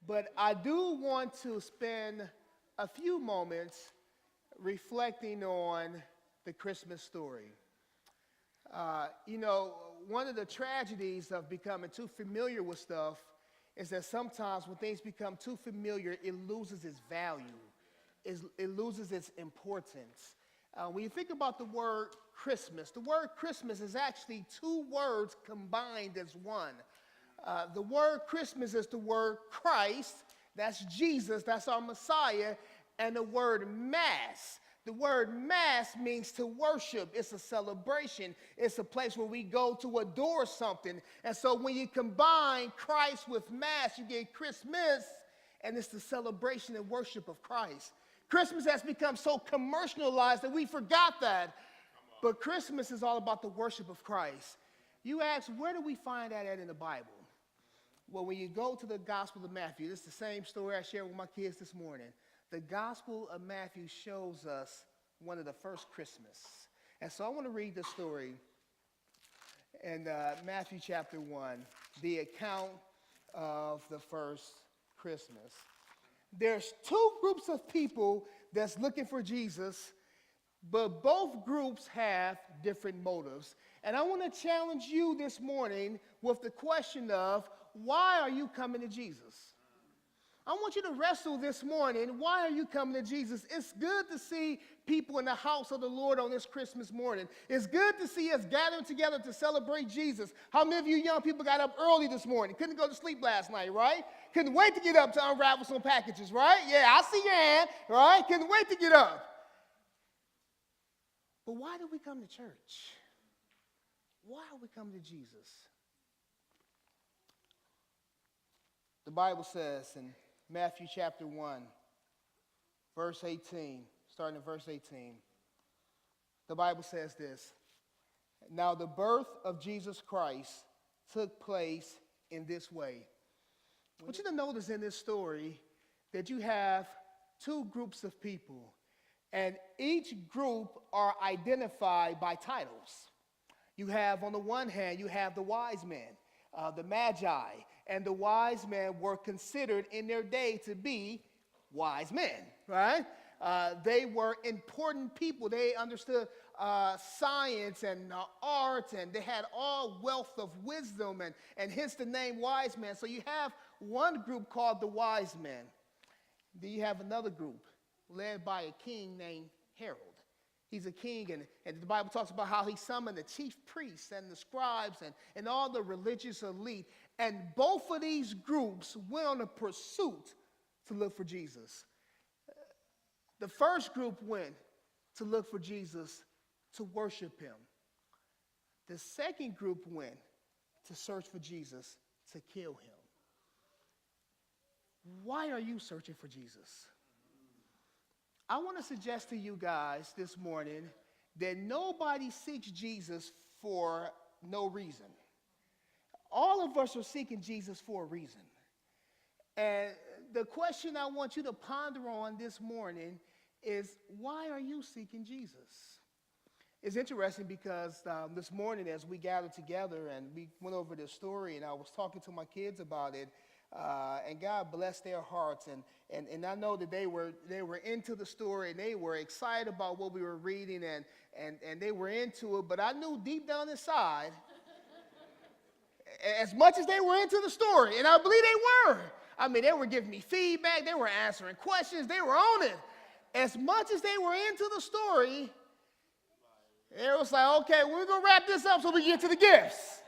But I do want to spend a few moments reflecting on the Christmas story. One of the tragedies of becoming too familiar with stuff is that sometimes when things become too familiar, it loses its value. It loses its importance. When you think about the word Christmas is actually two words combined as one. The word Christmas is the word Christ, that's Jesus, that's our Messiah, and the word Mass. The word Mass means to worship. It's a celebration. It's a place where we go to adore something. And so when you combine Christ with Mass, you get Christmas, and it's the celebration and worship of Christ. Christmas has become so commercialized that we forgot that. But Christmas is all about the worship of Christ. You ask, where do we find that at in the Bible? Well, when you go to the Gospel of Matthew, this is the same story I shared with my kids this morning. The Gospel of Matthew shows us one of the first Christmas. And so I want to read the story in Matthew chapter 1, the account of the first Christmas. There's two groups of people that's looking for Jesus, but both groups have different motives. And I want to challenge you this morning with the question of, why are you coming to Jesus? I want you to wrestle this morning. Why are you coming to Jesus? It's good to see people in the house of the Lord on this Christmas morning. It's good to see us gathering together to celebrate Jesus. How many of you young people got up early this morning? Couldn't go to sleep last night, right? Couldn't wait to get up to unravel some packages, right? Yeah, I see your hand, right? Couldn't wait to get up. But why do we come to church? Why are we coming to Jesus? The Bible says in Matthew chapter 1, verse 18, starting at verse 18, the Bible says this: Now the birth of Jesus Christ took place in this way. I want you to notice in this story that you have two groups of people, and each group are identified by titles. You have, on the one hand, you have the wise men, the magi, and the wise men were considered in their day to be wise men, right? They were important people. They understood science and art, and they had all wealth of wisdom, and hence the name wise men. So you have one group called the wise men. Then you have another group led by a king named Herod. He's a king, and the Bible talks about how he summoned the chief priests and the scribes and all the religious elite. And both of these groups went on a pursuit to look for Jesus. The first group went to look for Jesus to worship him. The second group went to search for Jesus to kill him. Why are you searching for Jesus? I want to suggest to you guys this morning that nobody seeks Jesus for no reason. All of us are seeking Jesus for a reason. And the question I want you to ponder on this morning is, why are you seeking Jesus? It's interesting because this morning as we gathered together and we went over this story and I was talking to my kids about it, and God blessed their hearts, and I know that they were into the story and they were excited about what we were reading and they were into it, but I knew deep down inside, as much as they were into the story, and I believe they were. I mean, they were giving me feedback, they were answering questions, they were on it. As much as they were into the story, it was like, okay, we're going to wrap this up so we get to the gifts.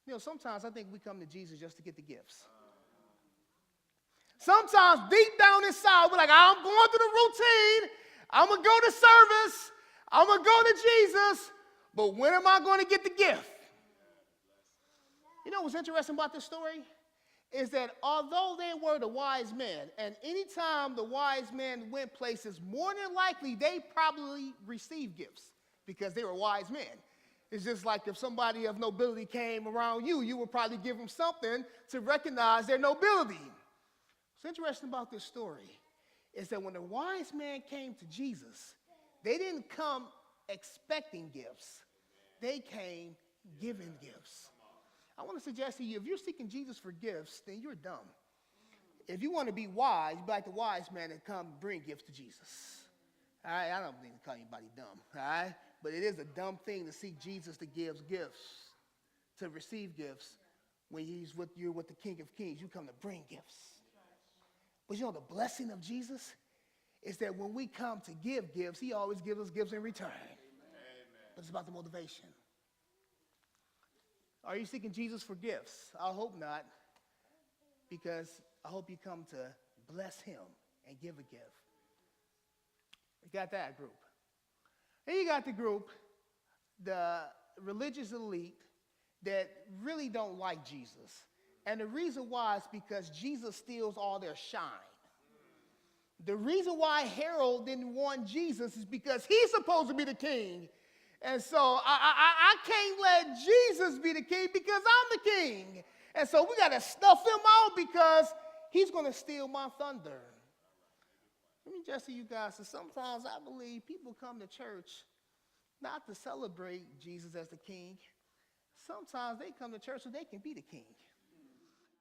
You know, sometimes I think we come to Jesus just to get the gifts. Sometimes deep down inside, we're like, I'm going through the routine. I'm going to go to service. I'm going to go to Jesus. But when am I going to get the gift? You know what's interesting about this story? Is that although they were the wise men, and anytime the wise men went places, more than likely they probably received gifts because they were wise men. It's just like if somebody of nobility came around you, you would probably give them something to recognize their nobility. What's interesting about this story is that when the wise man came to Jesus, they didn't come expecting gifts. They came giving gifts. I want to suggest to you, if you're seeking Jesus for gifts, then you're dumb. If you want to be wise, be like the wise man and come bring gifts to Jesus. All right, I don't mean to call anybody dumb, all right? But it is a dumb thing to seek Jesus to give gifts, to receive gifts. When you're with the King of Kings, you come to bring gifts. But you know the blessing of Jesus is that when we come to give gifts, he always gives us gifts in return. Amen. But it's about the motivation. Are you seeking Jesus for gifts? I hope not, because I hope you come to bless him and give a gift. You got that group. Then you got the group, the religious elite, that really don't like Jesus. And the reason why is because Jesus steals all their shine. The reason why Herod didn't want Jesus is because he's supposed to be the king. And so I can't let Jesus be the king because I'm the king. And so we got to stuff him out because he's going to steal my thunder. Let me just say you guys, so sometimes I believe people come to church not to celebrate Jesus as the king. Sometimes they come to church so they can be the king.